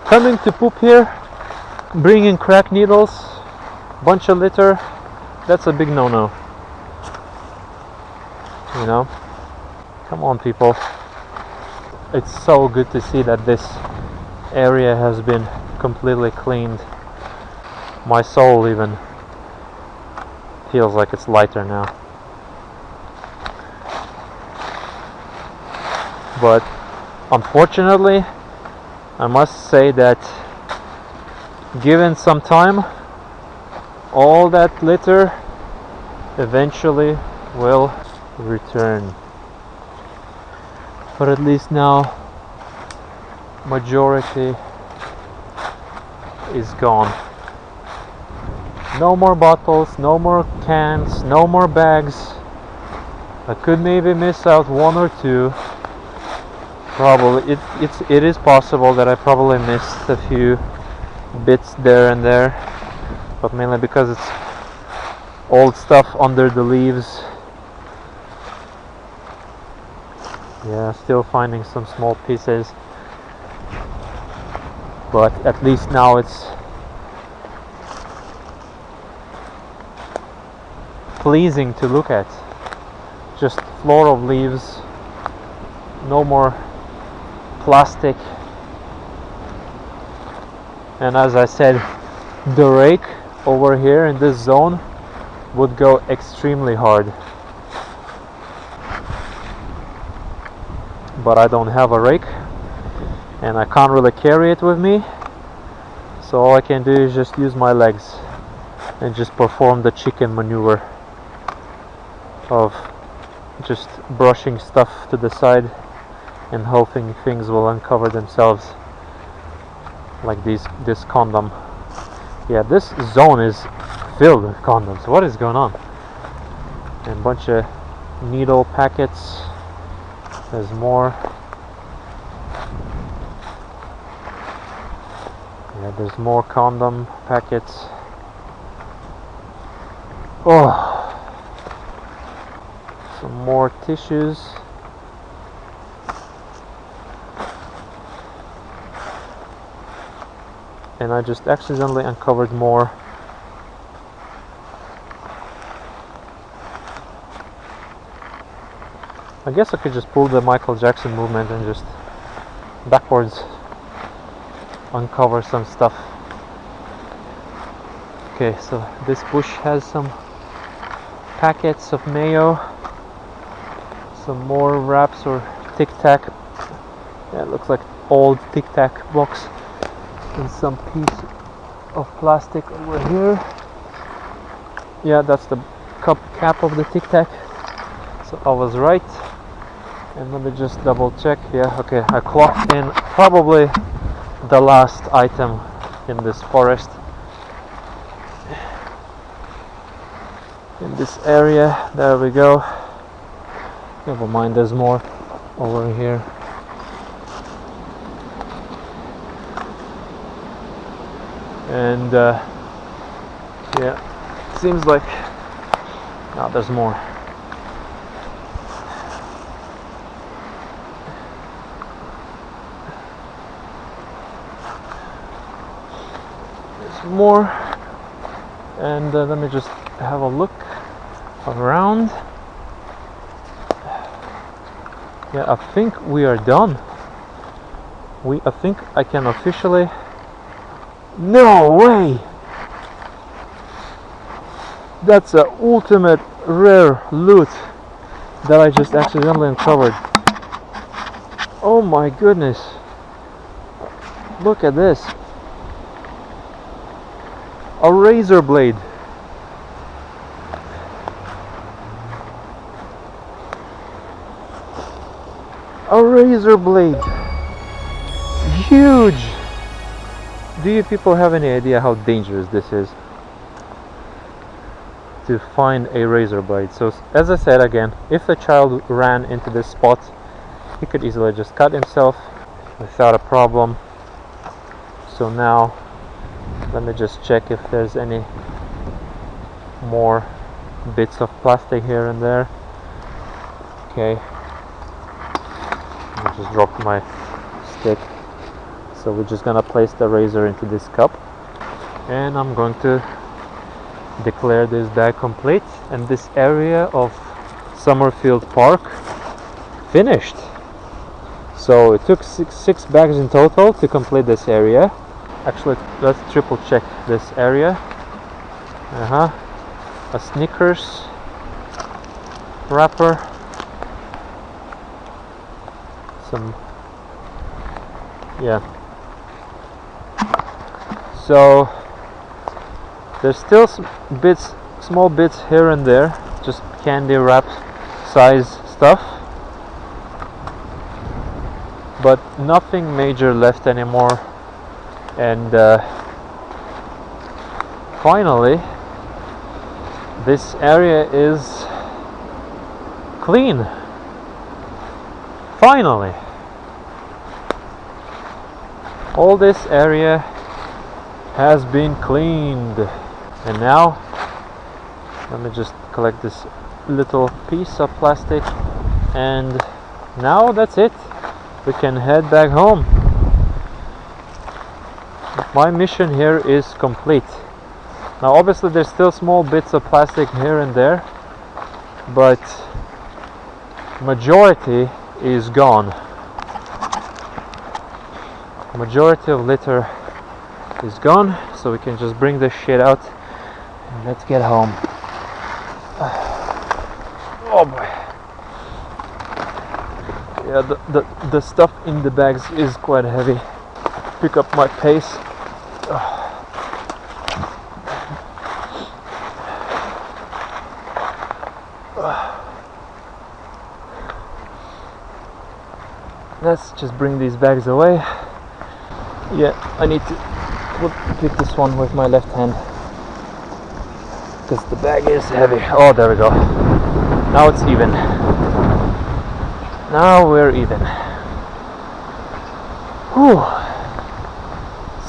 coming to poop here, bringing crack needles, bunch of litter, that's a big no-no, you know. Come on, people. It's so good to see that this area has been completely cleaned. My soul even feels like it's lighter now. But unfortunately, I must say that given some time, all that litter eventually will return. But at least now majority is gone. No more bottles, no more cans, no more bags. I could maybe miss out one or two. Probably it is possible that I probably missed a few bits there and there, but mainly because it's old stuff under the leaves. Yeah, still finding some small pieces, but at least now it's pleasing to look at. Just floor of leaves, no more plastic. And as I said, the rake over here in this zone would go extremely hard, but I don't have a rake and I can't really carry it with me, so all I can do is just use my legs and just perform the chicken maneuver of just brushing stuff to the side and hoping things will uncover themselves, like this condom. Yeah, this zone is filled with condoms. What is going on? And a bunch of needle packets. There's more. Yeah, there's more condom packets. Oh, some more tissues. And I just accidentally uncovered more. I guess I could just pull the Michael Jackson movement and just backwards uncover some stuff. Okay, so this bush has some packets of mayo, some more wraps or Tic Tac. Yeah, it looks like old Tic Tac box. And some piece of plastic over here. Yeah, that's the cup cap of the Tic Tac. So I was right. And let me just double check. Yeah, okay, I clocked in probably the last item in this forest. In this area, there we go. Never mind, there's more over here. And yeah, seems like now there's more. There's more, and let me just have a look around. Yeah, I think we are done. I think I can officially. No way! That's a ultimate rare loot that I just accidentally uncovered. Oh my goodness. Look at this. A razor blade. A razor blade. Huge. Do you people have any idea how dangerous this is? To find a razor blade. So as I said again, if a child ran into this spot, he could easily just cut himself without a problem. So now let me just check if there's any more bits of plastic here and there. Okay, I just dropped my stick. So we're just gonna place the razor into this cup, and I'm going to declare this bag complete, and this area of Summerfield Park finished. So it took six bags in total to complete this area. Actually, let's triple check this area. A Snickers wrapper, some, yeah. So there's still some bits, small bits here and there, just candy wrap size stuff, but nothing major left anymore. And finally this area is clean. Finally, all this area has been cleaned. And now let me just collect this little piece of plastic, and now that's it. We can head back home. My mission here is complete. Now obviously there's still small bits of plastic here and there, but majority is gone. Majority of litter is gone, so we can just bring this shit out and let's get home. Oh boy. Yeah, the stuff in the bags is quite heavy. Pick up my pace. Let's just bring these bags away. Yeah, I need to pick this one with my left hand because the bag is heavy. Oh, there we go. Now it's even. Now we're even. Whew.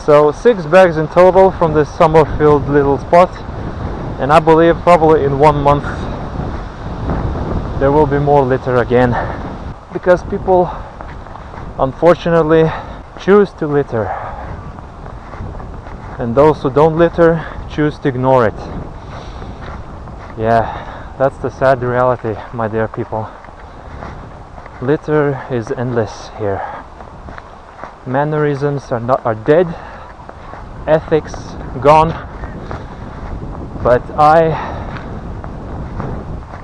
So 6 bags in total from this Summerfield little spot, and I believe probably in 1 month there will be more litter again, because people unfortunately choose to litter, and those who don't litter choose to ignore it. Yeah, that's the sad reality, my dear people. Litter is endless here. Mannerisms are dead, ethics gone, but I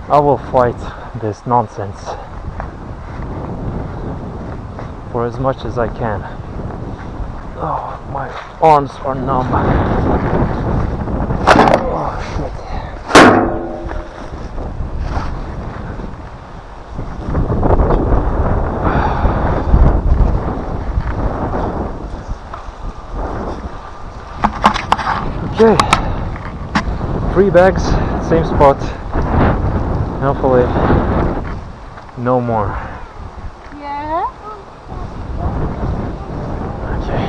will fight this nonsense for as much as I can. Oh, my arms are numb. Oh shit. Okay, 3 bags, same spot. Hopefully, no more. Yeah. Okay.